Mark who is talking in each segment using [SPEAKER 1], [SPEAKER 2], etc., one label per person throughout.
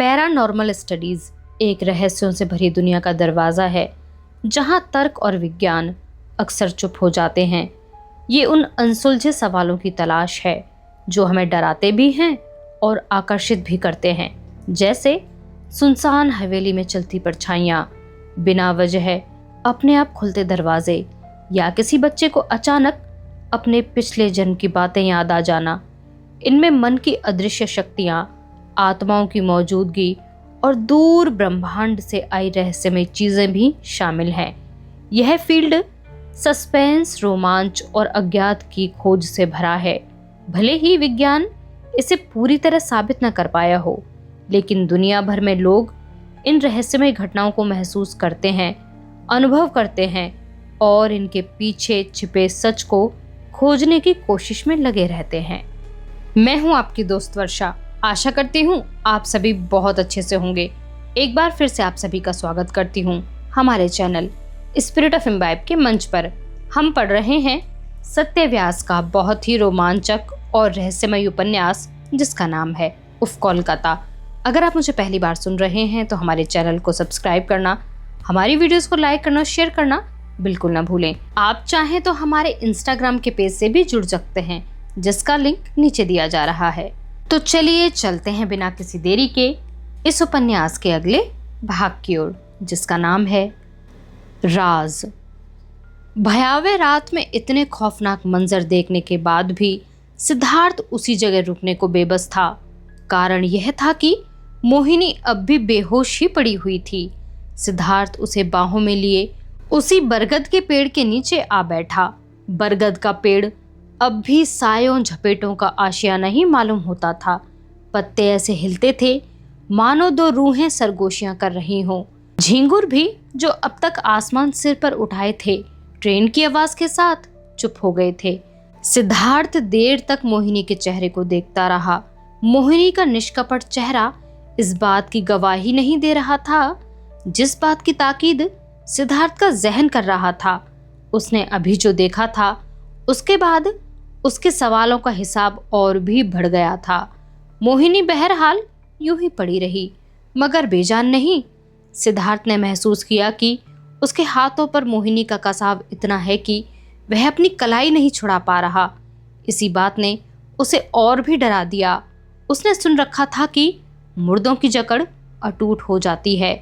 [SPEAKER 1] Paranormal studies एक रहस्यों से भरी दुनिया का दरवाज़ा है जहां तर्क और विज्ञान अक्सर चुप हो जाते हैं। ये उन अनसुलझे सवालों की तलाश है जो हमें डराते भी हैं और आकर्षित भी करते हैं, जैसे सुनसान हवेली में चलती परछाइयाँ, बिना वजह अपने आप खुलते दरवाजे, या किसी बच्चे को अचानक अपने पिछले जन्म की बातें याद आ जाना। इनमें मन की अदृश्य शक्तियाँ, आत्माओं की मौजूदगी और दूर ब्रह्मांड से आई रहस्यमय चीजें भी शामिल हैं। यह फील्ड सस्पेंस, रोमांच और अज्ञात की खोज से भरा है। भले ही विज्ञान इसे पूरी तरह साबित न कर पाया हो, लेकिन दुनिया भर में लोग इन रहस्यमय घटनाओं को महसूस करते हैं, अनुभव करते हैं और इनके पीछे छिपे सच को खोजने की कोशिश में लगे रहते हैं। मैं हूं आपकी दोस्त वर्षा। आशा करती हूँ आप सभी बहुत अच्छे से होंगे। एक बार फिर से आप सभी का स्वागत करती हूँ हमारे चैनल स्पिरिट ऑफ इम्बाइब के मंच पर। हम पढ़ रहे हैं सत्यव्यास का बहुत ही रोमांचक और रहस्यमय उपन्यास जिसका नाम है उफ कोलकाता। अगर आप मुझे पहली बार सुन रहे हैं तो हमारे चैनल को सब्सक्राइब करना, हमारी वीडियोस को लाइक करना, शेयर करना बिल्कुल ना भूलें। आप चाहें तो हमारे इंस्टाग्राम के पेज से भी जुड़ सकते हैं जिसका लिंक नीचे दिया जा रहा है। तो चलिए चलते हैं बिना किसी देरी के इस उपन्यास के अगले भाग की ओर, जिसका नाम है राज। भयावह रात में इतने खौफनाक मंजर देखने के बाद भी सिद्धार्थ उसी जगह रुकने को बेबस था। कारण यह था कि मोहिनी अब भी बेहोश ही पड़ी हुई थी। सिद्धार्थ उसे बाहों में लिए उसी बरगद के पेड़ के नीचे आ बैठा। बरगद का पेड़ अब भी सायों झपेटों का आशियाना नहीं मालूम होता था। पत्ते ऐसे हिलते थे मानो दो रूहें सरगोशियां कर रही हों। झींगुर भी जो अब तक आसमान सिर पर उठाए थे, ट्रेन की आवाज के साथ चुप हो गए थे। सिद्धार्थ देर तक मोहिनी के चेहरे को देखता रहा। मोहिनी का निष्कपट चेहरा इस बात की गवाही नहीं दे रहा था जिस बात की ताकीद सिद्धार्थ का जहन कर रहा था। उसने अभी जो देखा था उसके बाद उसके सवालों का हिसाब और भी बढ़ गया था। मोहिनी बहरहाल यूं ही पड़ी रही मगर बेजान नहीं। सिद्धार्थ ने महसूस किया कि उसके हाथों पर मोहिनी का कसाव इतना है कि वह अपनी कलाई नहीं छुड़ा पा रहा। इसी बात ने उसे और भी डरा दिया। उसने सुन रखा था कि मुर्दों की जकड़ अटूट हो जाती है।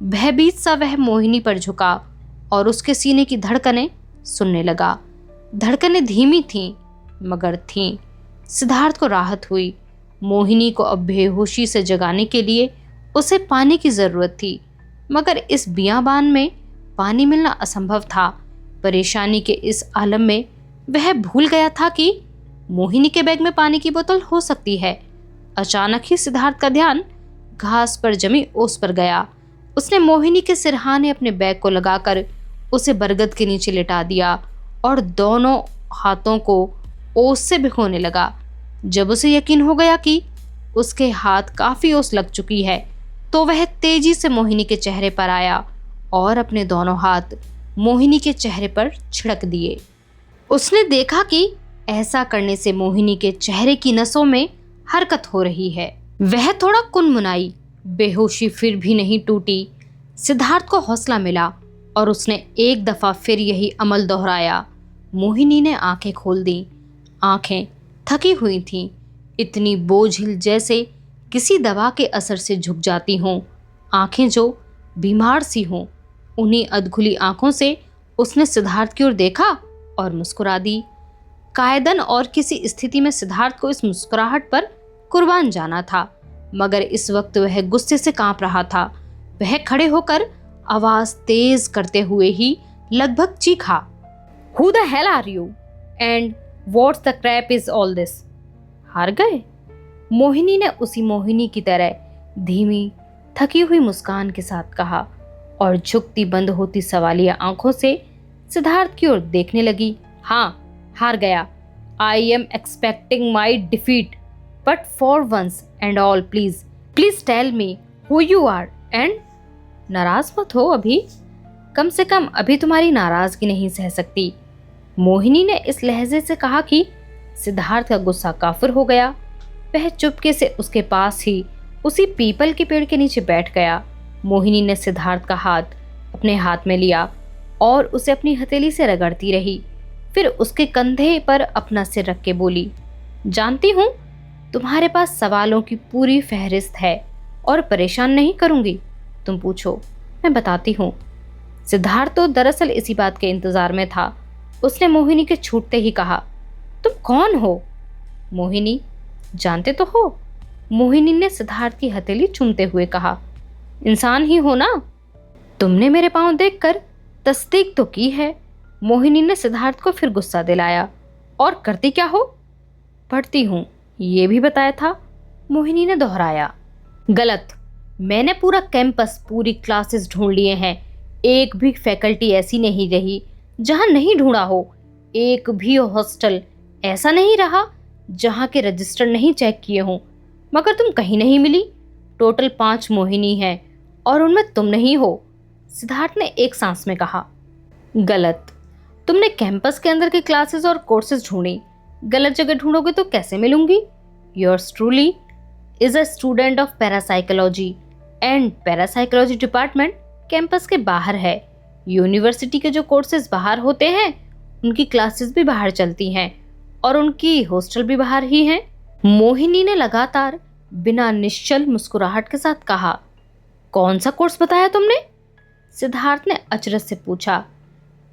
[SPEAKER 1] भयभीत सा वह मोहिनी पर झुका और उसके सीने की धड़कनें सुनने लगा। धड़कनें धीमी थीं मगर थीं। सिद्धार्थ को राहत हुई। मोहिनी को अब बेहोशी से जगाने के लिए उसे पानी की जरूरत थी, मगर इस बियाबान में पानी मिलना असंभव था। परेशानी के इस आलम में वह भूल गया था कि मोहिनी के बैग में पानी की बोतल हो सकती है। अचानक ही सिद्धार्थ का ध्यान घास पर जमी ओस पर गया। उसने मोहिनी के सिरहाने अपने बैग को लगाकर उसे बरगद के नीचे लिटा दिया और दोनों हाथों को ओस से भिगोने लगा। जब उसे यकीन हो गया कि उसके हाथ काफी ओस लग चुकी है तो वह तेजी से मोहिनी के चेहरे पर आया और अपने दोनों हाथ मोहिनी के चेहरे पर छिड़क दिए। उसने देखा कि ऐसा करने से मोहिनी के चेहरे की नसों में हरकत हो रही है। वह थोड़ा कुनमुनाई। बेहोशी फिर भी नहीं टूटी। सिद्धार्थ को हौसला मिला और उसने एक दफा फिर यही अमल दोहराया। मोहिनी ने आंखें खोल दी। आंखें थकी हुई थीं, इतनी बोझिल जैसे किसी दवा के असर से झुक जाती हों। आंखें जो बीमार सी हों। उन्हीं अधखुली आंखों से उसने सिद्धार्थ की ओर देखा और मुस्कुरा दी। कायदन और किसी स्थिति में सिद्धार्थ को इस मुस्कुराहट पर कुर्बान जाना था, मगर इस वक्त वह गुस्से से कांप रहा था। वह खड़े होकर आवाज तेज करते हुए ही लगभग चीखा, Who the hell are you? And what's the crap is all this? हार गए? मोहिनी ने उसी मोहिनी की तरह धीमी थकी हुई मुस्कान के साथ कहा और झुकती बंद होती सवालिया आंखों से सिद्धार्थ की ओर देखने लगी। हाँ, हार गया। I am expecting my defeat, but for once and all, please tell me who you are and नाराज मत हो अभी। कम से कम अभी तुम्हारी नाराजगी नहीं सह सकती। मोहिनी ने इस लहजे से कहा कि सिद्धार्थ का गुस्सा काफिर हो गया। वह चुपके से उसके पास ही उसी पीपल के पेड़ के नीचे बैठ गया। मोहिनी ने सिद्धार्थ का हाथ अपने हाथ में लिया और उसे अपनी हथेली से रगड़ती रही। फिर उसके कंधे पर अपना सिर रख के बोली, जानती हूँ तुम्हारे पास सवालों की पूरी फहरिस्त है और परेशान नहीं करूंगी। तुम पूछो, मैं बताती हूँ। सिद्धार्थ तो दरअसल इसी बात के इंतजार में था। उसने मोहिनी के छूटते ही कहा, तुम कौन हो? मोहिनी, जानते तो हो? मोहिनी ने सिद्धार्थ की हथेली चूमते हुए कहा, इंसान ही हो ना? तुमने मेरे पांव देखकर तस्दीक तो की है। मोहिनी ने सिद्धार्थ को फिर गुस्सा दिलाया। और करती क्या हो? पढ़ती हूँ, ये भी बताया था, मोहिनी ने दोहराया। गलत। मैंने पूरा कैंपस, पूरी क्लासेस ढूंढ लिए हैं। एक भी फैकल्टी ऐसी नहीं रही जहां नहीं ढूंढा हो। एक भी हॉस्टल ऐसा नहीं रहा जहां के रजिस्टर नहीं चेक किए हों, मगर तुम कहीं नहीं मिली। टोटल 5 मोहिनी हैं और उनमें तुम नहीं हो। सिद्धार्थ ने एक सांस में कहा। गलत। तुमने कैंपस के अंदर की क्लासेस और कोर्सेज ढूंढी। गलत जगह ढूंढोगे तो कैसे मिलूंगी? Yours truly is a student of parapsychology and parapsychology department campus के बाहर है। यूनिवर्सिटी के जो कोर्सेज बाहर होते हैं उनकी क्लासेस भी बाहर चलती हैं और उनकी हॉस्टल भी बाहर ही हैं। मोहिनी ने लगातार बिना निश्चल मुस्कुराहट के साथ कहा। कौन सा कोर्स बताया तुमने? सिद्धार्थ ने अचरज से पूछा।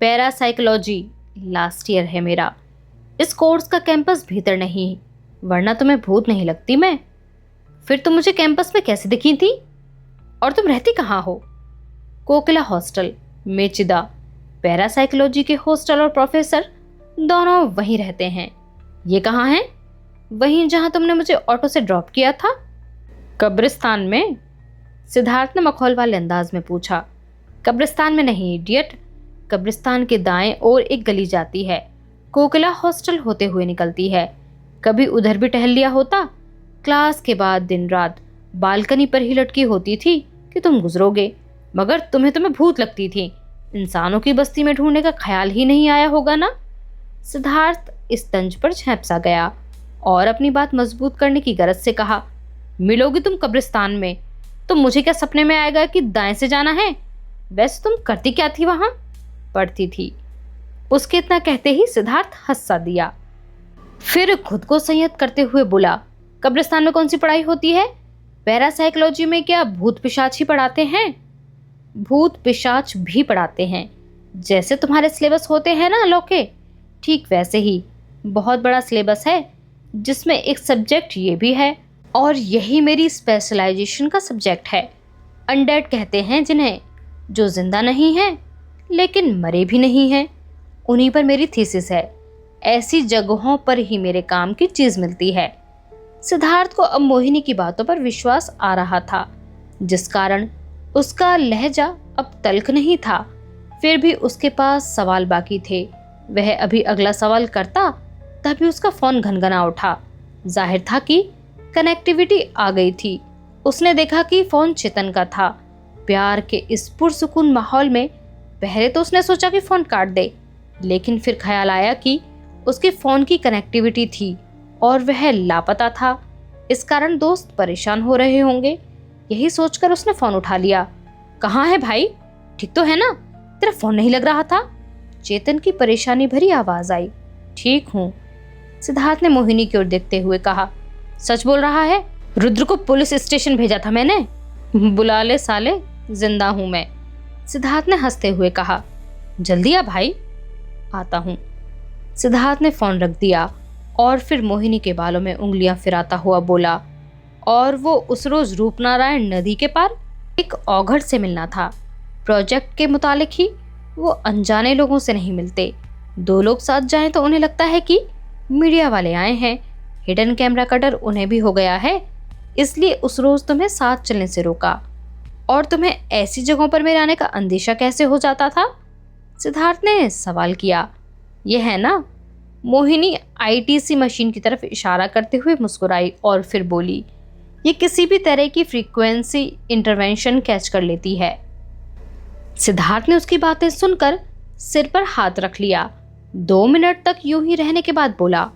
[SPEAKER 1] पैरासाइकोलॉजी लास्ट ईयर है मेरा। इस कोर्स का कैंपस भीतर नहीं, वरना तुम्हें भूत नहीं लगती मैं। फिर तुम मुझे कैंपस में कैसे दिखी थी? और तुम रहती कहाँ हो? कोकिला हॉस्टल, मेचिदा। पैरासाइकोलॉजी के हॉस्टल और प्रोफेसर दोनों वहीं रहते हैं। ये कहाँ है? वहीं जहां तुमने मुझे ऑटो से ड्रॉप किया था। कब्रिस्तान में? सिद्धार्थ ने मखौल वाले अंदाज में पूछा। कब्रिस्तान में नहीं इडियट। कब्रिस्तान के दाएं ओर एक गली जाती है, कोकिला हॉस्टल होते हुए निकलती है। कभी उधर भी टहल लिया होता। क्लास के बाद दिन रात बालकनी पर ही लटकी होती थी कि तुम गुजरोगे, मगर तुम्हें भूत लगती थी। इंसानों की बस्ती में ढूंढने का ख्याल ही नहीं आया होगा ना? सिद्धार्थ इस तंज पर झेंपसा गया और अपनी बात मजबूत करने की गरज से कहा, मिलोगी तुम कब्रिस्तान में तो मुझे क्या सपने में आएगा कि दाएं से जाना है? वैसे तुम करती क्या थी वहां? पढ़ती थी। उसके इतना कहते ही सिद्धार्थ हंस सा दिया। फिर खुद को संयत करते हुए बोला, कब्रिस्तान में कौन सी पढ़ाई होती है? पैरासाइकोलॉजी में क्या भूत पिशाच ही पढ़ाते हैं? भूत पिशाच भी पढ़ाते हैं, जैसे तुम्हारे सिलेबस होते हैं ना लौके, ठीक वैसे ही। बहुत बड़ा सिलेबस है जिसमें एक सब्जेक्ट ये भी है, और यही मेरी स्पेशलाइजेशन का सब्जेक्ट है। अनडेड कहते हैं जिन्हें, जो जिंदा नहीं है लेकिन मरे भी नहीं हैं। उन्हीं पर मेरी थीसिस है। ऐसी जगहों पर ही मेरे काम की चीज मिलती है। सिद्धार्थ को अब मोहिनी की बातों पर विश्वास आ रहा था, जिस कारण उसका लहजा अब तल्ख नहीं था। फिर भी उसके पास सवाल बाकी थे। वह अभी अगला सवाल करता तभी उसका फोन घनघना उठा। जाहिर था कि कनेक्टिविटी आ गई थी। उसने देखा कि फोन चेतन का था। प्यार के इस पुरसुकून माहौल में पहले तो उसने सोचा कि फोन काट दे, लेकिन फिर ख्याल आया कि उसके फोन की कनेक्टिविटी थी और वह लापता था। इस कारण दोस्त परेशान हो रहे होंगे। यही सोचकर उसने फोन उठा लिया। कहाँ है भाई? ठीक तो है ना? तेरा फोन नहीं लग रहा था। चेतन की परेशानी भरी आवाज आई। ठीक हूँ, सिद्धार्थ ने मोहिनी की ओर देखते हुए कहा। सच बोल रहा है? रुद्र को पुलिस स्टेशन भेजा था मैंने। बुला ले साले, जिंदा हूं मैं, सिद्धार्थ ने हंसते हुए कहा। जल्दी आ भाई। आता हूं। सिद्धार्थ ने फोन रख दिया और फिर मोहिनी के बालों में उंगलियां फिराता हुआ बोला, और वो उस रोज रूपनारायण नदी के पार एक औघड़ से मिलना था। प्रोजेक्ट के मुतालिक ही वो अनजाने लोगों से नहीं मिलते। 2 लोग साथ जाएं तो उन्हें लगता है कि मीडिया वाले आए हैं। हिडन कैमरा का डर उन्हें भी हो गया है, इसलिए उस रोज तुम्हें साथ चलने से रोका। और तुम्हें ऐसी जगहों पर मेरे आने का अंदेशा कैसे हो जाता था? सिद्धार्थ ने सवाल किया। यह है ना? मोहिनी आईटीसी मशीन की तरफ इशारा करते हुए मुस्कुराई और फिर बोली, ये किसी भी तरह की फ्रीक्वेंसी इंटरवेंशन कैच कर लेती है। सिद्धार्थ ने उसकी बातें सुनकर सिर पर हाथ रख लिया। 2 मिनट तक यूं ही रहने के बाद बोला,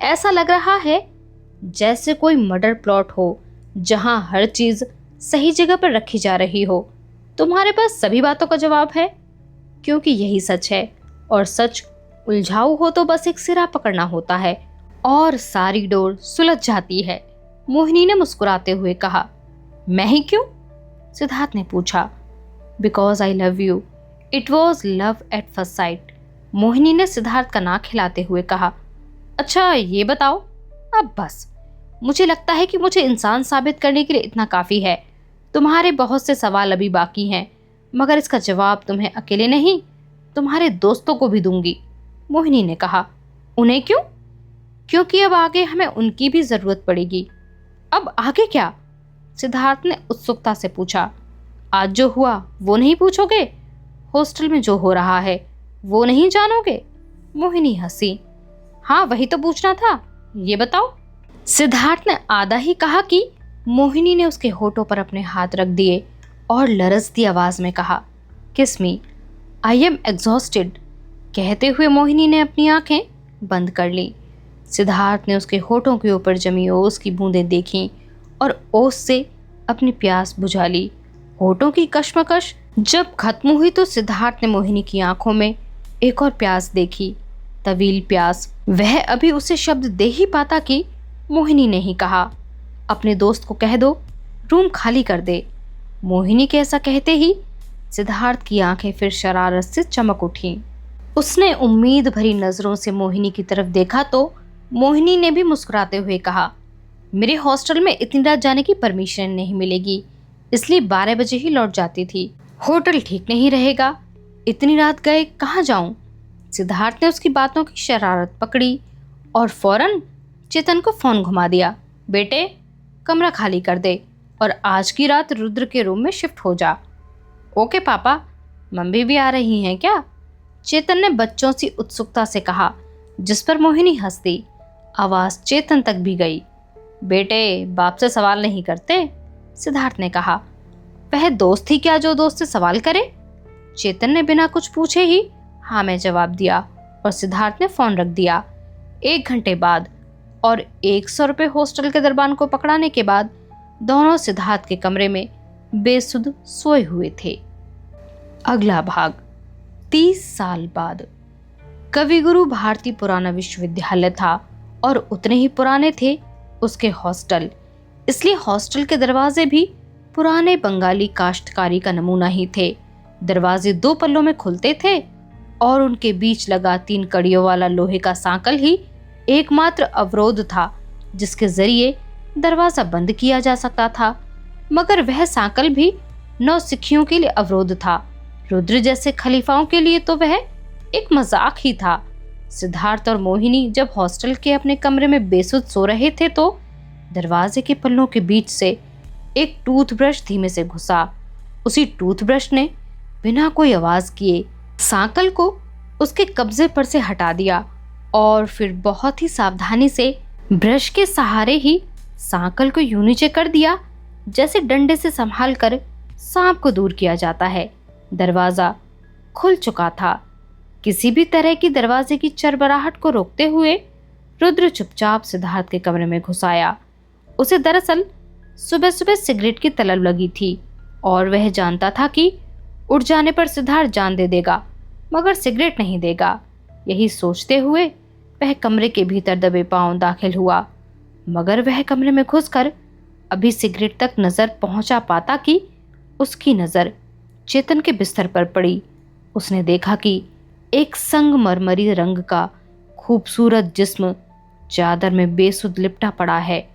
[SPEAKER 1] ऐसा लग रहा है जैसे कोई मर्डर प्लॉट हो जहां हर चीज सही जगह पर रखी जा रही हो। तुम्हारे पास सभी बातों का जवाब है, क्योंकि यही सच है, और सच उलझाऊ हो तो बस एक सिरा पकड़ना होता है और सारी डोर सुलझ जाती है। मोहिनी ने मुस्कुराते हुए कहा। मैं ही क्यों? सिद्धार्थ ने पूछा। Because I love you. It was love at first sight. Mohini ने सिद्धार्थ का नाक हिलाते हुए कहा। अच्छा ये बताओ, अब बस। मुझे लगता है कि मुझे इंसान साबित करने के लिए इतना काफी है। तुम्हारे बहुत से सवाल अभी बाकी हैं, मगर इसका जवाब तुम्हें अकेले नहीं, तुम्हारे दोस्तों को भी दूंगी। मोहिनी ने कहा। उन्हें क्यों? क्योंकि अब आगे हमें उनकी भी जरूरत पड़ेगी। अब आगे क्या? सिद्धार्थ ने उत्सुकता से पूछा। आज जो हुआ वो नहीं पूछोगे? हॉस्टल में जो हो रहा है वो नहीं जानोगे? मोहिनी हंसी। हाँ वही तो पूछना था, ये बताओ। सिद्धार्थ ने आधा ही कहा कि मोहिनी ने उसके होठों पर अपने हाथ रख दिए और लरजती आवाज में कहा, किस मी, आई एम एग्जॉस्टेड। कहते हुए मोहिनी ने अपनी आंखें बंद कर ली। सिद्धार्थ ने उसके होठों के ऊपर जमी ओस की बूंदें देखीं और ओस से अपनी प्यास बुझा ली। होठों की कश्मकश जब खत्म हुई तो सिद्धार्थ ने मोहिनी की आंखों में एक और प्यास देखी, तवील प्यास। वह अभी उसे शब्द दे ही पाता कि मोहिनी ने ही कहा, अपने दोस्त को कह दो रूम खाली कर दे। मोहिनी के ऐसा कहते ही सिद्धार्थ की आंखें फिर शरारत से चमक उठीं। उसने उम्मीद भरी नजरों से मोहिनी की तरफ देखा तो मोहिनी ने भी मुस्कुराते हुए कहा, मेरे हॉस्टल में इतनी रात जाने की परमिशन नहीं मिलेगी, इसलिए 12 बजे ही लौट जाती थी। होटल ठीक नहीं रहेगा, इतनी रात गए कहाँ जाऊं? सिद्धार्थ ने उसकी बातों की शरारत पकड़ी और फौरन चेतन को फोन घुमा दिया। बेटे कमरा खाली कर दे और आज की रात रुद्र के रूम में शिफ्ट हो जा। ओके पापा, मम्मी भी आ रही हैं क्या? चेतन ने बच्चों सी उत्सुकता से कहा, जिस पर मोहिनी हंस दी। आवाज चेतन तक भी गई। बेटे बाप से सवाल नहीं करते, सिद्धार्थ ने कहा। वह दोस्त ही क्या जो दोस्त से सवाल करे? चेतन ने बिना कुछ पूछे ही हाँ में जवाब दिया और सिद्धार्थ ने फोन रख दिया। 1 घंटे बाद और 100 रुपये हॉस्टल के दरबान को पकड़ाने के बाद दोनों सिद्धार्थ के कमरे में बेसुध सोए हुए थे। अगला भाग 30 साल बाद। कविगुरु भारती पुराना विश्वविद्यालय था और उतने ही पुराने थे उसके हॉस्टल। इसलिए हॉस्टल के दरवाजे भी पुराने बंगाली काश्तकारी का नमूना ही थे। दरवाजे 2 पल्लों में खुलते थे और उनके बीच लगा 3 कड़ियों वाला लोहे का सांकल ही एकमात्र अवरोध था जिसके जरिए दरवाजा बंद किया जा सकता था। मगर वह सांकल भी नौसिखियों के लिए अवरोध था। रुद्र जैसे खलीफाओं के लिए तो वह एक मजाक ही था। सिद्धार्थ और मोहिनी जब हॉस्टल के अपने कमरे में बेसुध सो रहे थे तो दरवाजे के पल्लों के बीच से एक टूथब्रश धीमे से घुसा। उसी टूथब्रश ने बिना कोई आवाज किए सांकल को उसके कब्जे पर से हटा दिया और फिर बहुत ही सावधानी से ब्रश के सहारे ही सांकल को यूं नीचे कर दिया जैसे डंडे से संभाल कर सांप को दूर किया जाता है। दरवाजा खुल चुका था। किसी भी तरह की दरवाजे की चरबराहट को रोकते हुए रुद्र चुपचाप सिद्धार्थ के कमरे में घुस आया। उसे दरअसल सुबह सुबह सिगरेट की तलब लगी थी और वह जानता था कि उठ जाने पर सिद्धार्थ जान दे देगा मगर सिगरेट नहीं देगा। यही सोचते हुए वह कमरे के भीतर दबे पांव दाखिल हुआ, मगर वह कमरे में घुसकर अभी सिगरेट तक नजर पहुंचा पाता कि उसकी नजर चेतन के बिस्तर पर पड़ी। उसने देखा कि एक संगमरमरी रंग का खूबसूरत जिस्म चादर में बेसुध लिपटा पड़ा है।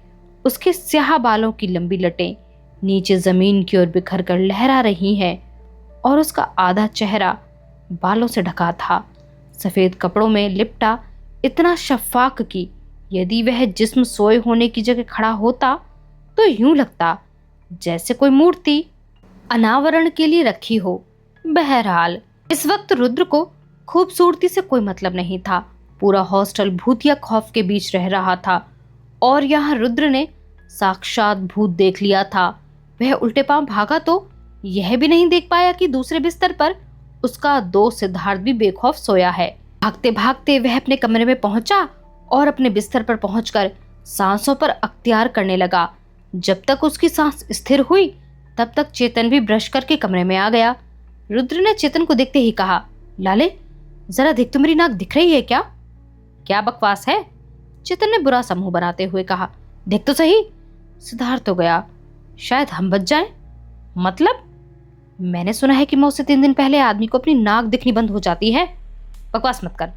[SPEAKER 1] उसके स्याह बालों की लंबी लटें नीचे जमीन की ओर बिखर कर लहरा रही हैं और उसका आधा चेहरा बालों से ढका था। सफेद कपड़ों में लिपटा इतना शफाक कि यदि वह जिस्म सोए होने की जगह खड़ा होता तो यूं लगता जैसे कोई मूर्ति अनावरण के लिए रखी हो। बहरहाल इस वक्त रुद्र को खूबसूरती से कोई मतलब नहीं था। पूरा हॉस्टल भूतिया खौफ के बीच रह रहा था और यहाँ रुद्र ने साक्षात भूत देख लिया था। वह उल्टे पांव भागा तो यह भी नहीं देख पाया कि दूसरे बिस्तर पर उसका दोस्त सिद्धार्थ भी बेखौफ सोया है। भागते भागते वह अपने कमरे में पहुंचा और अपने बिस्तर पर पहुंचकर सांसों पर अख्तियार करने लगा। जब तक उसकी सांस स्थिर हुई तब तक चेतन भी ब्रश करके कमरे में आ गया। रुद्र ने चेतन को देखते ही कहा, लाले जरा देख तो, मेरी नाक दिख रही है क्या? क्या बकवास है? चेतन ने बुरा सा मुंह बनाते हुए कहा, देख तो सही। सिद्धार्थ तो गया, शायद हम बच जाएं। मतलब? मैंने सुना है कि मौत से 3 दिन पहले आदमी को अपनी नाक दिखनी बंद हो जाती है। बकवास मत कर।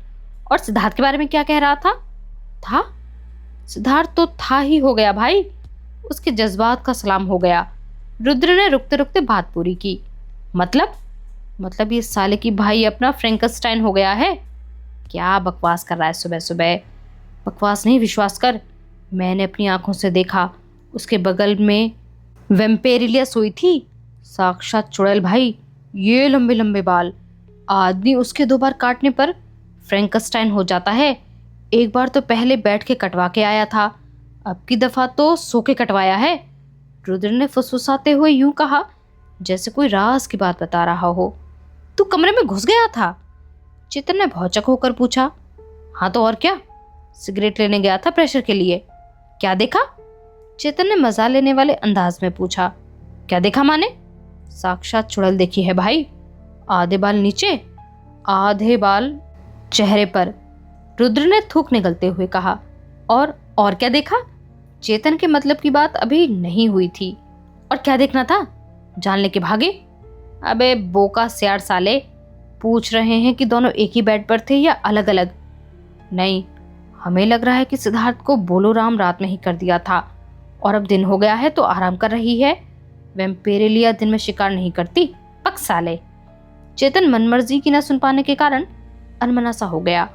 [SPEAKER 1] और सिद्धार्थ के बारे में क्या कह रहा था? सिद्धार्थ तो था ही हो गया भाई। उसके जज्बात का सलाम हो गया। रुद्र ने रुकते रुकते बात पूरी की। मतलब ये साले की भाई अपना फ्रैंकनस्टाइन हो गया है। क्या बकवास कर रहा है सुबह सुबह? बकवास नहीं, विश्वास कर। मैंने अपनी आंखों से देखा, उसके बगल में वेम्पेरिलिया सोई थी। साक्षात चुड़ैल भाई, ये लंबे लंबे बाल। आदमी उसके 2 बार काटने पर फ्रैंकनस्टाइन हो जाता है। एक बार तो पहले बैठ के कटवा के आया था, अब की दफा तो सो के कटवाया है। रुद्र ने फुसफुसाते हुए यूं कहा जैसे कोई राज की बात बता रहा हो। तू कमरे में घुस गया था? चेतन ने भौचक होकर पूछा। हाँ तो और क्या, सिगरेट लेने गया था प्रेशर के लिए। क्या देखा? चेतन ने मजा लेने वाले अंदाज में पूछा। क्या देखा माने? साक्षात चुड़ैल देखी है भाई। आधे बाल नीचे, आधे बाल चेहरे पर। रुद्र ने थूक निगलते हुए कहा। और क्या देखा? चेतन के मतलब की बात अभी नहीं हुई थी। और क्या देखना था? जान लेके भागे? अबे बोका सियार साले, पूछ रहे हैं कि दोनों एक ही बेड पर थे या अलग अलग? नहीं, हमें लग रहा है कि सिद्धार्थ को बोलो राम रात में ही कर दिया था और अब दिन हो गया है तो आराम कर रही है। वेम्पेरिलिया दिन में शिकार नहीं करती, पक साले। चेतन मनमर्जी की न सुन पाने के कारण अनमना सा हो गया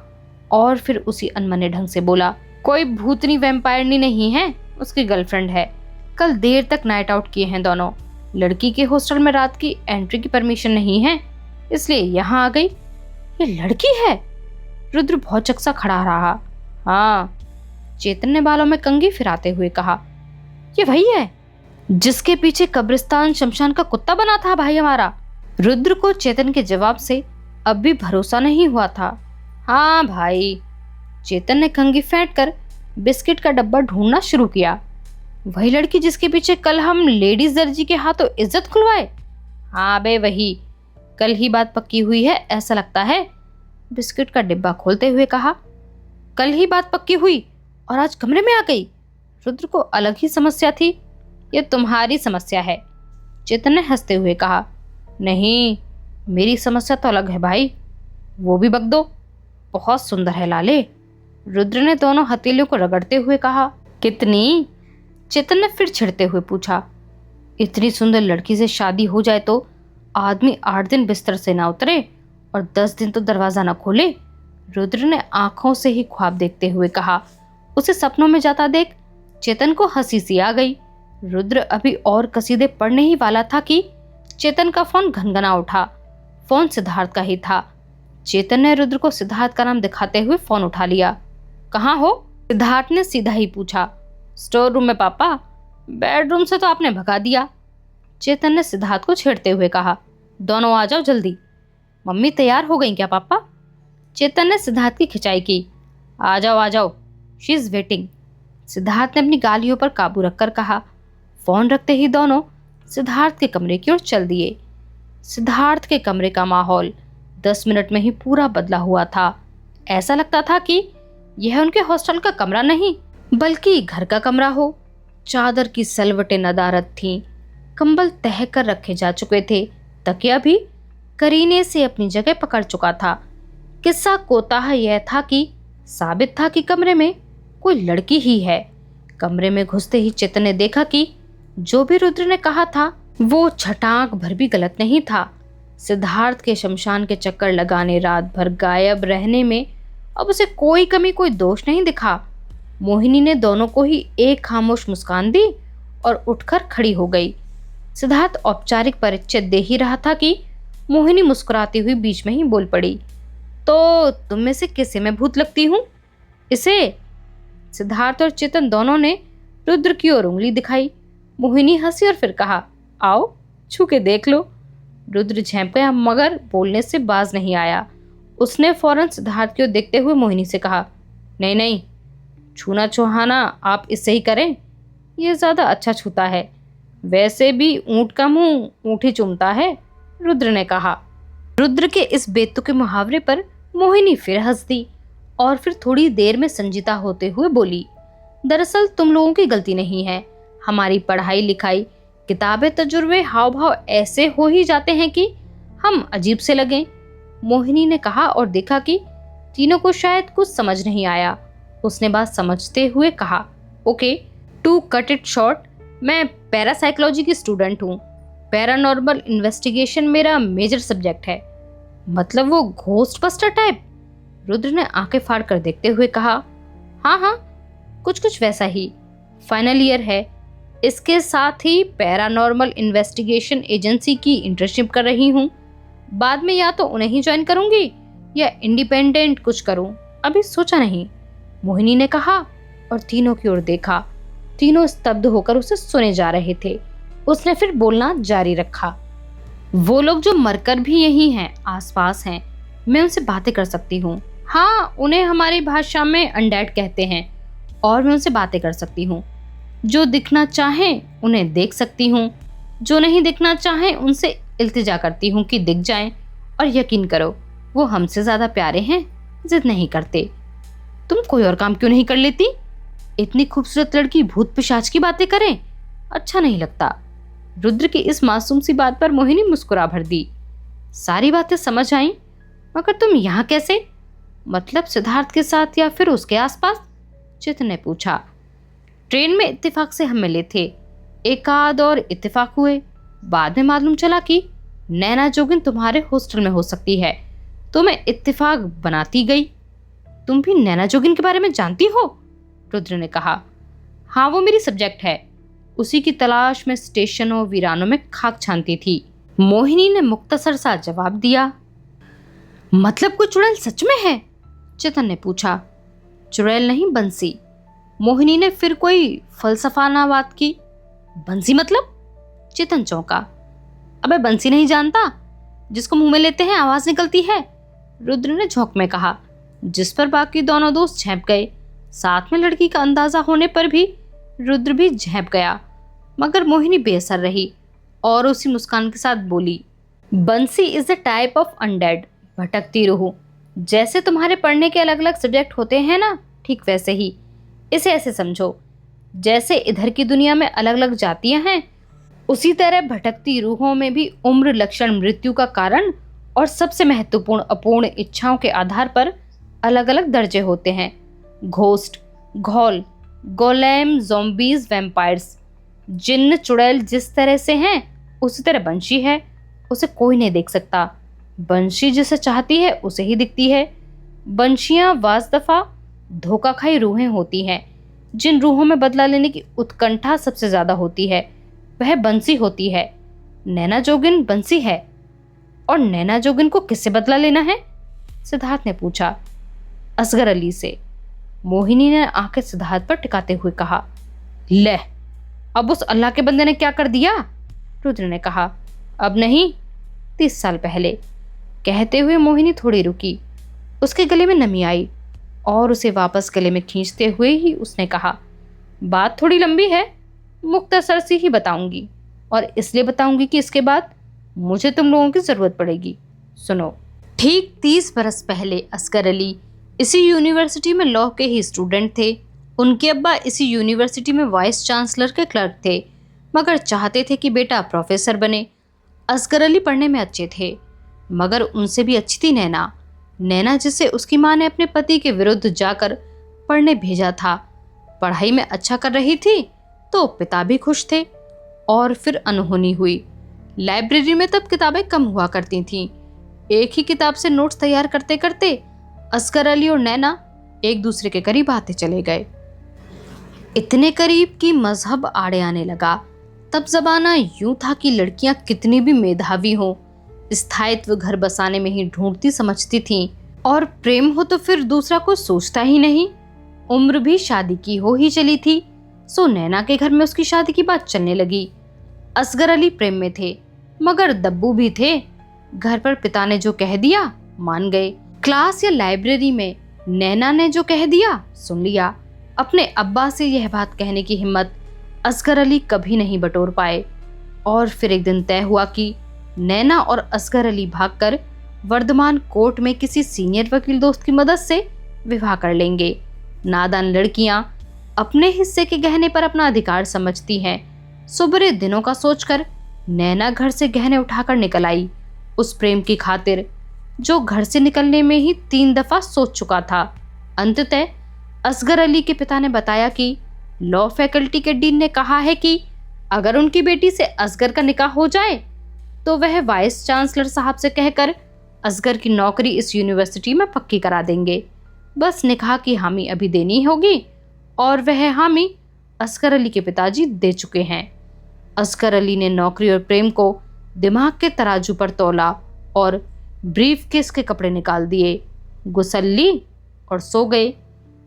[SPEAKER 1] और फिर उसी अनमने ढंग से बोला, कोई भूतनी वैम्पायरनी नहीं है, उसकी गर्लफ्रेंड है। कल देर तक नाइट आउट किए हैं दोनों। लड़की के हॉस्टल में रात की एंट्री की परमिशन नहीं है, इसलिए यहाँ आ गई। ये लड़की है? रुद्र भौचक सा खड़ा रहा। हाँ, चेतन ने बालों में कंघी फिराते हुए कहा। ये वही है जिसके पीछे कब्रिस्तान शमशान का कुत्ता बना था भाई हमारा। रुद्र को चेतन के जवाब से अब भी भरोसा नहीं हुआ था। हाँ भाई। चेतन ने कंघी फेंट कर बिस्किट का डब्बा ढूंढना शुरू किया। वही लड़की जिसके पीछे कल हम लेडीज दर्जी के हाथों इज्जत खुलवाए? हाँ बे वही। कल ही बात पक्की हुई है ऐसा लगता है। बिस्किट का डिब्बा खोलते हुए कहा। कल ही बात पक्की हुई और आज कमरे में आ गई? रुद्र को अलग ही समस्या थी। ये तुम्हारी समस्या है, चेतन ने हंसते हुए कहा। नहीं, मेरी समस्या तो अलग है भाई। वो भी बक दो। बहुत सुंदर है लाले। रुद्र ने दोनों हथेलियों को रगड़ते हुए कहा। कितनी? चेतन ने फिर छिड़ते हुए पूछा। इतनी सुंदर लड़की से शादी हो जाए तो आदमी 8 दिन बिस्तर से ना उतरे और 10 दिन तो दरवाजा ना खोले। रुद्र ने आंखों से ही ख्वाब देखते हुए कहा। उसे सपनों में जाता देख चेतन को हंसी सी आ गई। रुद्र अभी और कसीदे पढ़ने ही वाला था कि चेतन का फोन घनघना उठा। फोन सिद्धार्थ का ही था। चेतन ने रुद्र को सिद्धार्थ का नाम दिखाते हुए फोन उठा लिया। कहाँ हो? सिद्धार्थ ने सीधा ही पूछा। स्टोर रूम में पापा। बेडरूम से तो आपने भगा दिया। चेतन ने सिद्धार्थ को छेड़ते हुए कहा। दोनों आ जाओ जल्दी। मम्मी तैयार हो गई क्या पापा? चेतन ने सिद्धार्थ की खिंचाई की। आ जाओ, शी इज वेटिंग। सिद्धार्थ ने अपनी गालियों पर काबू रखकर कहा। फोन रखते ही दोनों सिद्धार्थ के कमरे की ओर चल दिए। सिद्धार्थ के कमरे का माहौल 10 मिनट में ही पूरा बदला हुआ था। ऐसा लगता था कि यह उनके हॉस्टल का कमरा नहीं बल्कि घर का कमरा हो। चादर की सलवटें नदारद थीं, कंबल तह कर रखे जा चुके थे, तकिया भी करीने से अपनी जगह पकड़ चुका था। किस्सा कोताह यह था कि साबित था कि कमरे में कोई लड़की ही है। कमरे में घुसते ही चेतन ने देखा कि जो भी रुद्र ने कहा था वो छटाक भर भी गलत नहीं था। सिद्धार्थ के शमशान के चक्कर लगाने, रात भर गायब रहने में अब उसे कोई कमी, कोई दोष नहीं दिखा। मोहिनी ने दोनों को ही एक खामोश मुस्कान दी और उठकर खड़ी हो गई। सिद्धार्थ औपचारिक परिचय दे ही रहा था कि मोहिनी मुस्कुराती हुई बीच में ही बोल पड़ी। तो तुम में से किसे मैं भूत लगती हूँ? इसे? सिद्धार्थ और चेतन दोनों ने रुद्र की ओर उंगली दिखाई। मोहिनी हंसी और फिर कहा, आओ छू के देख लो। रुद्र झेंप गया मगर बोलने से बाज नहीं आया। उसने फौरन सिद्धार्थ की ओर देखते हुए मोहिनी से कहा, नहीं, छूना छुहाना आप इससे ही करें। ये ज्यादा अच्छा छूता है। वैसे भी ऊंट का मुंह ऊंट ही चूमता है, रुद्र ने कहा। रुद्र के इस बेतुके मुहावरे पर मोहिनी फिर हंस दी और फिर थोड़ी देर में संजीदा होते हुए बोली, दरअसल तुम लोगों की गलती नहीं है। हमारी पढ़ाई लिखाई, किताबें, तजुर्बे, हाव भाव ऐसे हो ही जाते हैं कि हम अजीब से लगें। मोहिनी ने कहा और देखा कि तीनों को शायद कुछ समझ नहीं आया। उसने बात समझते हुए कहा, okay, to cut it short, मैं पैरासाइकोलॉजी की स्टूडेंट हूँ। पैरानॉर्मल इन्वेस्टिगेशन मेरा मेजर सब्जेक्ट है। मतलब वो घोस्ट बस्टर टाइप? रुद्र ने आंखें फाड़ कर देखते हुए कहा, हाँ हाँ, कुछ कुछ वैसा ही। फाइनल ईयर है, इसके साथ ही पैरानॉर्मल इन्वेस्टिगेशन एजेंसी की इंटर्नशिप कर रही हूँ। बाद में या तो उन्हें ही ज्वाइन करूंगी या इंडिपेंडेंट कुछ करूं, अभी सोचा नहीं, मोहिनी ने कहा और तीनों की ओर देखा। तीनों स्तब्ध होकर उसे सुने जा रहे थे। उसने फिर बोलना जारी रखा, वो लोग जो मरकर भी यही हैं, आसपास हैं, मैं उनसे बातें कर सकती हूँ। हाँ, उन्हें हमारी भाषा में अनडेड कहते हैं और मैं उनसे बातें कर सकती हूँ। जो दिखना चाहें उन्हें देख सकती हूँ, जो नहीं दिखना चाहें उनसे इल्तिजा करती हूँ कि दिख जाएं। और यकीन करो, वो हमसे ज्यादा प्यारे हैं, जिद नहीं करते। तुम कोई और काम क्यों नहीं कर लेती? इतनी खूबसूरत लड़की भूत पिशाच की बातें करें, अच्छा नहीं लगता। रुद्र की इस मासूम सी बात पर मोहिनी मुस्कुरा भर दी। सारी बातें समझ आईं, मगर तुम यहाँ कैसे? मतलब सिद्धार्थ के साथ या फिर उसके आसपास? चित ने पूछा। ट्रेन में इत्तेफाक से हम मिले थे, एक आध और इत्तेफाक हुए। बाद में मालूम चला कि नैना जोगिन तुम्हारे हॉस्टल में हो सकती है, तो मैं इत्तेफाक बनाती गई। तुम भी नैना जोगिन के बारे में जानती हो? रुद्र ने कहा। हाँ, वो मेरी सब्जेक्ट है। उसी की तलाश में स्टेशनों वीरानों में खाक छानती थी। मोहिनी ने मुख्तसर सा जवाब दिया। मतलब कोई चुड़ैल सच में है? चेतन ने पूछा। चुड़ैल नहीं, बंसी। मोहिनी ने फिर कोई फलसफाना बात की। बंसी मतलब? चेतन चौंका। अबे बंसी नहीं जानता, जिसको मुंह में लेते हैं आवाज निकलती है, रुद्र ने झोंक में कहा। जिस पर बाकी दोनों दोस्त झेंप गए। साथ में लड़की का अंदाजा होने पर भी रुद्र भी झेंप गया, मगर मोहिनी बेअसर रही और उसी मुस्कान के साथ बोली, banshee is a type of undead, भटकती रूह। जैसे तुम्हारे पढ़ने के अलग अलग सब्जेक्ट होते हैं ना, ठीक वैसे ही इसे ऐसे समझो, जैसे इधर की दुनिया में अलग अलग जातियां हैं, उसी तरह भटकती रूहों में भी उम्र, लक्षण, मृत्यु का कारण और सबसे महत्वपूर्ण अपूर्ण इच्छाओं के आधार पर अलग अलग दर्जे होते हैं। घोस्ट, घोल, गोलेम, ज़ॉम्बीज, वैम्पायर्स, जिन्न, चुड़ैल जिस तरह से हैं उसी तरह बंशी है। उसे कोई नहीं देख सकता। बंशी जिसे चाहती है उसे ही दिखती है। बंशियां वाज दफा धोखा खाई रूहें होती हैं, जिन रूहों में बदला लेने की उत्कंठा सबसे ज्यादा होती है, वह बंसी होती है। नैना जोगिन बंसी है। और नैना जोगिन को किससे बदला लेना है? सिद्धार्थ ने पूछा। असगर अली से। मोहिनी ने आंखें सिद्धार्थ पर टिकाते हुए कहा। ले, अब उस अल्लाह के बंदे ने क्या कर दिया? रुद्र ने कहा। अब नहीं, 30 साल पहले। कहते हुए मोहिनी थोड़ी रुकी। उसके गले में नमी आई और उसे वापस गले में खींचते हुए ही उसने कहा, बात थोड़ी लंबी है, मुख्तसर सी ही बताऊंगी, और इसलिए बताऊंगी कि इसके बाद मुझे तुम लोगों की जरूरत पड़ेगी। सुनो। ठीक 30 बरस पहले असगर अली इसी यूनिवर्सिटी में लॉ के ही स्टूडेंट थे। उनके अब्बा इसी यूनिवर्सिटी में वाइस चांसलर के क्लर्क थे, मगर चाहते थे कि बेटा प्रोफेसर बने। असगर अली पढ़ने में अच्छे थे, मगर उनसे भी अच्छी थी नैना। नैना जिसे उसकी माँ ने अपने पति के विरुद्ध जाकर पढ़ने भेजा था। पढ़ाई में अच्छा कर रही थी तो पिता भी खुश थे। और फिर अनहोनी हुई। लाइब्रेरी में तब किताबें कम हुआ करती थीं। एक ही किताब से नोट्स तैयार करते करते असगर अली और नैना एक दूसरे के करीब आते चले गए। इतने करीब कि मजहब आड़े आने लगा। तब जमाना यूं था कि लड़कियां कितनी भी मेधावी हों, स्थायित्व घर बसाने में ही ढूंढती समझती थीं, और प्रेम हो तो फिर दूसरा कोई सोचता ही नहीं। उम्र भी शादी की हो ही चली थी, सो नैना के घर में उसकी शादी की बात चलने लगी। असगर अली प्रेम में थे, मगर दब्बू भी थे। घर पर पिता ने जो कह दिया मान गए। क्लास या लाइब्रेरी में नैना ने जो कह दिया सुन लिया। अपने अब्बा से यह बात कहने की हिम्मत असगर अली कभी नहीं बटोर पाए। और फिर एक दिन तय हुआ कि नैना और असगर अली भागकर वर्धमान कोर्ट में किसी सीनियर वकील दोस्त की मदद से विवाह कर लेंगे। नादान लड़कियां अपने हिस्से के गहने पर अपना अधिकार समझती हैं। सो बुरे दिनों का सोचकर नैना घर से गहने उठाकर निकल आई, उस प्रेम की खातिर जो घर से निकलने में ही 3 दफा सोच चुका था। अंततः असगर अली के पिता ने बताया कि लॉ फैकल्टी के डीन ने कहा है कि अगर उनकी बेटी से असगर का निकाह हो जाए तो वह वाइस चांसलर साहब से कहकर असगर की नौकरी इस यूनिवर्सिटी में पक्की करा देंगे। बस निकाह की हामी अभी देनी होगी और वह हामी असगर अली के पिताजी दे चुके हैं। असगर अली ने नौकरी और प्रेम को दिमाग के तराजू पर तौला और ब्रीफ केस के कपड़े निकाल दिए, गुसल ली और सो गए।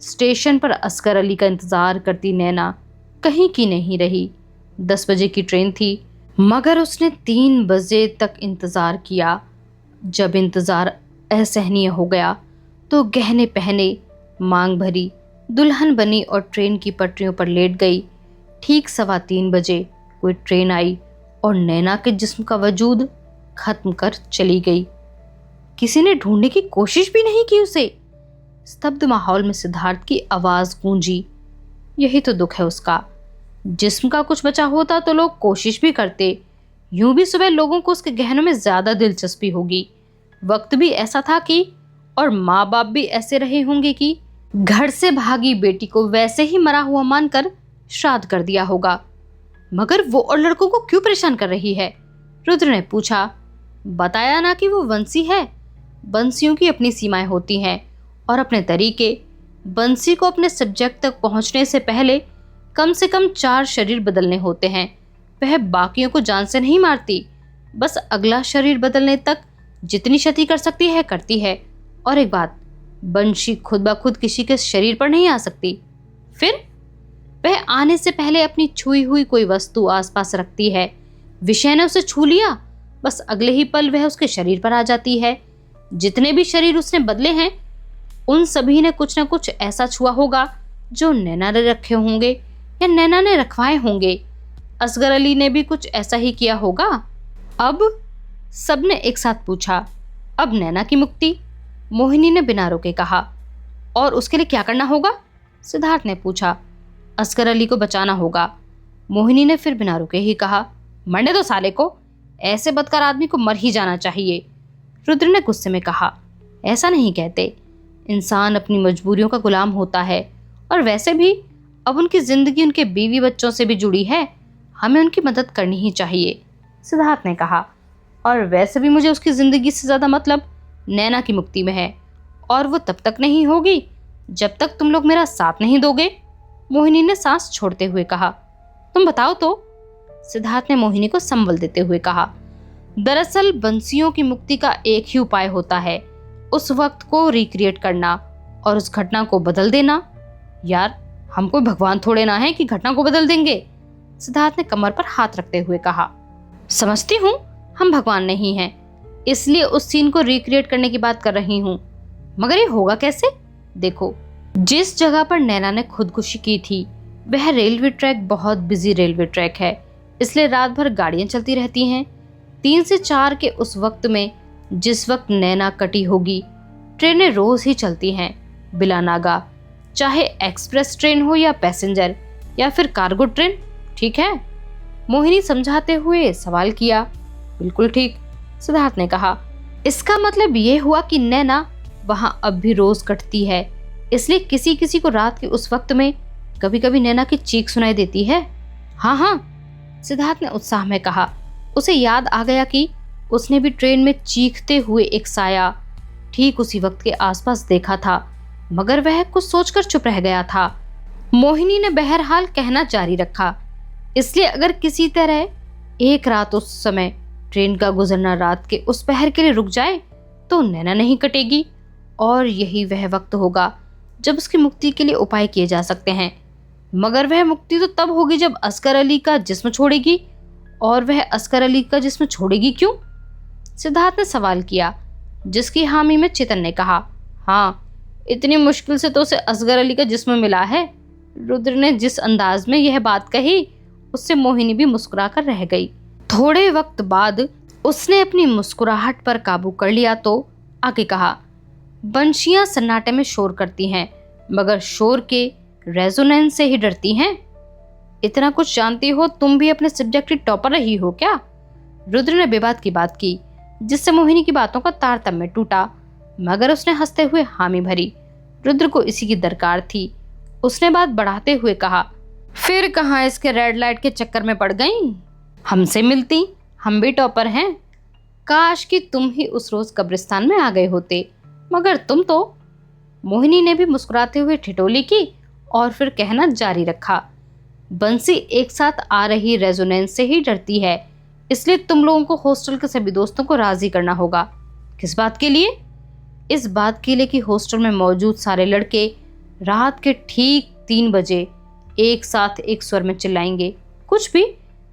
[SPEAKER 1] स्टेशन पर असगर अली का इंतजार करती नैना कहीं की नहीं रही। 10 बजे की ट्रेन थी, मगर उसने 3 बजे तक इंतजार किया। जब इंतजार असहनीय हो गया तो गहने पहने, मांग भरी, दुल्हन बनी और ट्रेन की पटरियों पर लेट गई। ठीक 3:15 बजे कोई ट्रेन आई और नैना के जिस्म का वजूद खत्म कर चली गई। किसी ने ढूंढने की कोशिश भी नहीं की उसे। स्तब्ध माहौल में सिद्धार्थ की आवाज गूंजी। यही तो दुख है उसका। जिस्म का कुछ बचा होता तो लोग कोशिश भी करते। यूं भी सुबह लोगों को उसके गहनों में ज्यादा दिलचस्पी होगी। वक्त भी ऐसा था कि, और माँ बाप भी ऐसे रहे होंगे कि घर से भागी बेटी को वैसे ही मरा हुआ मानकर श्राद्ध कर दिया होगा। मगर वो और लड़कों को क्यों परेशान कर रही है? रुद्र ने पूछा। बताया ना कि वो बंसी है। बंसियों की अपनी सीमाएं होती हैं और अपने तरीके। बंसी को अपने सब्जेक्ट तक पहुंचने से पहले कम से कम 4 शरीर बदलने होते हैं। वह बाकियों को जान से नहीं मारती, बस अगला शरीर बदलने तक जितनी क्षति कर सकती है करती है। और एक बात, बंशी खुद ब खुद किसी के शरीर पर नहीं आ सकती। फिर वह आने से पहले अपनी छुई हुई कोई वस्तु आसपास रखती है। विषय ने उसे छू लिया, बस अगले ही पल वह उसके शरीर पर आ जाती है। जितने भी शरीर उसने बदले हैं उन सभी ने कुछ न कुछ ऐसा छुआ होगा जो नैना ने रखे होंगे या नैना ने रखवाए होंगे। असगर अली ने भी कुछ ऐसा ही किया होगा। अब सबने एक साथ पूछा। अब नैना की मुक्ति? मोहिनी ने बिना रोके कहा। और उसके लिए क्या करना होगा? सिद्धार्थ ने पूछा। असगर अली को बचाना होगा। मोहिनी ने फिर बिना रुके ही कहा। मरने दो साले को, ऐसे बदकार आदमी को मर ही जाना चाहिए। रुद्र ने गुस्से में कहा। ऐसा नहीं कहते, इंसान अपनी मजबूरियों का गुलाम होता है। और वैसे भी अब उनकी जिंदगी उनके बीवी बच्चों से भी जुड़ी है, हमें उनकी मदद करनी ही चाहिए, सिद्धार्थ ने कहा। और वैसे भी मुझे उसकी जिंदगी से ज्यादा मतलब नैना की मुक्ति में है, और वो तब तक नहीं होगी जब तक तुम लोग मेरा साथ नहीं दोगे, मोहिनी ने सांस छोड़ते हुए कहा। तुम बताओ तो, सिद्धार्थ ने मोहिनी को संबल देते हुए कहा। दरअसल बंसियों की मुक्ति का एक ही उपाय होता है, उस वक्त को रिक्रिएट करना और उस घटना को बदल देना। यार, हम कोई भगवान थोड़े ना है कि घटना को बदल देंगे, सिद्धार्थ ने कमर पर हाथ रखते हुए कहा। समझती हूँ हम भगवान नहीं हैं, इसलिए उस सीन को रिक्रिएट करने की बात कर रही हूँ, मगर ये होगा कैसे? देखो, जिस जगह पर नैना ने खुदकुशी की थी वह रेलवे ट्रैक बहुत बिजी रेलवे ट्रैक है, इसलिए रात भर गाड़ियां चलती रहती हैं। 3 से 4 के उस वक्त में जिस वक्त नैना कटी होगी, ट्रेनें रोज ही चलती हैं बिला नागा, चाहे एक्सप्रेस ट्रेन हो या पैसेंजर या फिर कार्गो ट्रेन। ठीक है? मोहिनी समझाते हुए सवाल किया। बिल्कुल ठीक, सिद्धार्थ ने कहा। इसका मतलब ये हुआ कि नैना वहां अब भी रोज कटती है, इसलिए किसी किसी को रात के उस वक्त में कभी कभी नैना की चीख सुनाई देती है। हाँ हाँ, सिद्धार्थ ने उत्साह में कहा। उसे याद आ गया कि उसने भी ट्रेन में चीखते हुए एक साया ठीक उसी वक्त के आसपास देखा था, मगर वह कुछ सोचकर चुप रह गया था। मोहिनी ने बहरहाल कहना जारी रखा। इसलिए अगर किसी तरह एक रात उस समय ट्रेन का गुजरना रात के उस पहर के लिए रुक जाए तो नैना नहीं कटेगी, और यही वह वक्त होगा जब उसकी मुक्ति के लिए उपाय किए जा सकते हैं। मगर वह मुक्ति तो तब होगी जब असगर अली का जिस्म छोड़ेगी। और वह असगर अली का जिस्म छोड़ेगी क्यों? सिद्धार्थ ने सवाल किया, जिसकी हामी में चेतन ने कहा। हाँ, इतनी मुश्किल से तो उसे असगर अली का जिस्म मिला है। रुद्र ने जिस अंदाज में यह बात कही उससे मोहिनी भी मुस्कुराकर रह गई। थोड़े वक्त बाद उसने अपनी मुस्कुराहट पर काबू कर लिया तो आगे कहा, बंशियां सन्नाटे में शोर करती हैं, मगर शोर के रेजोनेंस से ही डरती हैं। इतना कुछ जानती हो, तुम भी अपने सब्जेक्ट की टॉपर रही हो क्या? रुद्र ने बेबात की बात की, जिससे मोहिनी की बातों का तारतम्य टूटा, मगर उसने हंसते हुए हामी भरी। रुद्र को इसी की दरकार थी। उसने बात बढ़ाते हुए कहा, फिर कहाँ इसके रेड लाइट के चक्कर में पड़ गई? हमसे मिलती, हम भी टॉपर हैं। काश कि तुम ही उस रोज कब्रिस्तान में आ गए होते, मगर तुम तो। मोहिनी ने भी मुस्कुराते हुए ठिठोली की और फिर कहना जारी रखा, बंसी एक साथ आ रही रेजोनेंस से ही डरती है, इसलिए तुम लोगों को हॉस्टल के सभी दोस्तों को राजी करना होगा। किस बात के लिए? इस बात के लिए कि हॉस्टल में मौजूद सारे लड़के रात के ठीक 3 बजे एक साथ एक स्वर में चिल्लाएंगे, कुछ भी,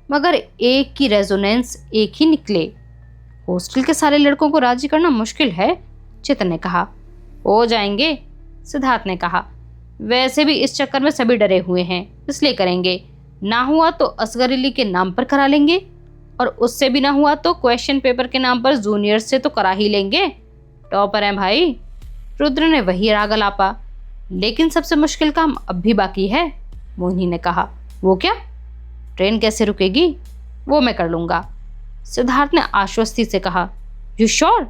[SPEAKER 1] मगर एक की रेजोनेंस एक ही निकले। हॉस्टल के सारे लड़कों को राजी करना मुश्किल है, चेतन ने कहा। हो जाएंगे, सिद्धार्थ ने कहा। वैसे भी इस चक्कर में सभी डरे हुए हैं, इसलिए करेंगे। ना हुआ तो असगर अली के नाम पर करा लेंगे, और उससे भी ना हुआ तो क्वेश्चन पेपर के नाम पर जूनियर से तो करा ही लेंगे। टॉपर हैं भाई। रुद्र ने वही राग अलापा। लेकिन सबसे मुश्किल काम अब भी बाकी है, मोहिनी ने कहा। वो क्या? ट्रेन कैसे रुकेगी? वो मैं कर लूंगा, सिद्धार्थ ने आश्वस्ति से कहा। You sure?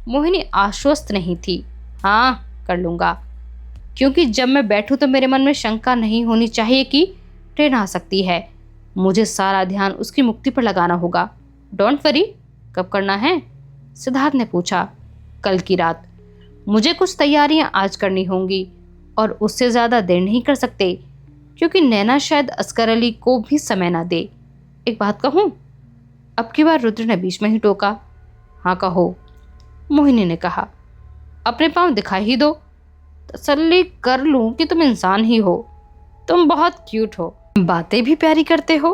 [SPEAKER 1] मोहिनी आश्वस्त नहीं थी। हाँ, कर लूंगा, क्योंकि जब मैं बैठूं तो मेरे मन में शंका नहीं होनी चाहिए कि ट्रेन आ सकती है। मुझे सारा ध्यान उसकी मुक्ति पर लगाना होगा। Don't worry. कब करना है? सिद्धार्थ ने पूछा। कल की रात। मुझे कुछ तैयारियां आज करनी होंगी और उससे ज़्यादा देर नहीं कर सकते, क्योंकि नैना शायद असगर अली को भी समय ना दे। एक बात कहूँ? अब की बार रुद्र ने बीच में ही टोका। हाँ कहो, मोहिनी ने कहा। अपने पाँव दिखा ही दो, तसल्ली कर लूं कि तुम इंसान ही हो। तुम बहुत क्यूट हो, बातें भी प्यारी करते हो।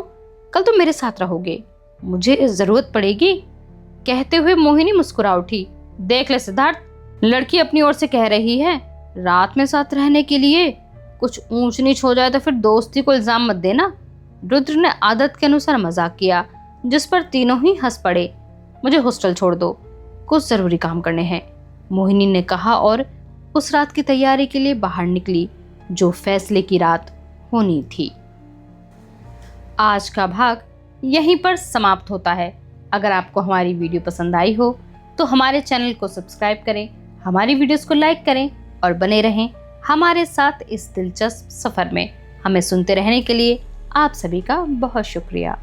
[SPEAKER 1] कल तुम मेरे साथ रहोगे, मुझे जरूरत पड़ेगी। कहते हुए मोहिनी मुस्कुरा उठी। देख ले सिद्धार्थ, लड़की अपनी ओर से कह रही है, रात में साथ रहने के लिए। कुछ ऊंच नीच हो जाए तो फिर दोस्ती को इल्जाम मत देना। रुद्र ने आदत के अनुसार मजाक किया, जिस पर तीनों ही हंस पड़े। मुझे हॉस्टल छोड़ दो, कुछ जरूरी काम करने हैं, मोहिनी ने कहा और उस रात की तैयारी के लिए बाहर निकली, जो फैसले की रात होनी थी। आज का भाग यहीं पर समाप्त होता है। अगर आपको हमारी वीडियो पसंद आई हो तो हमारे चैनल को सब्सक्राइब करें, हमारी वीडियोस को लाइक करें और बने रहें हमारे साथ इस दिलचस्प सफ़र में। हमें सुनते रहने के लिए आप सभी का बहुत शुक्रिया।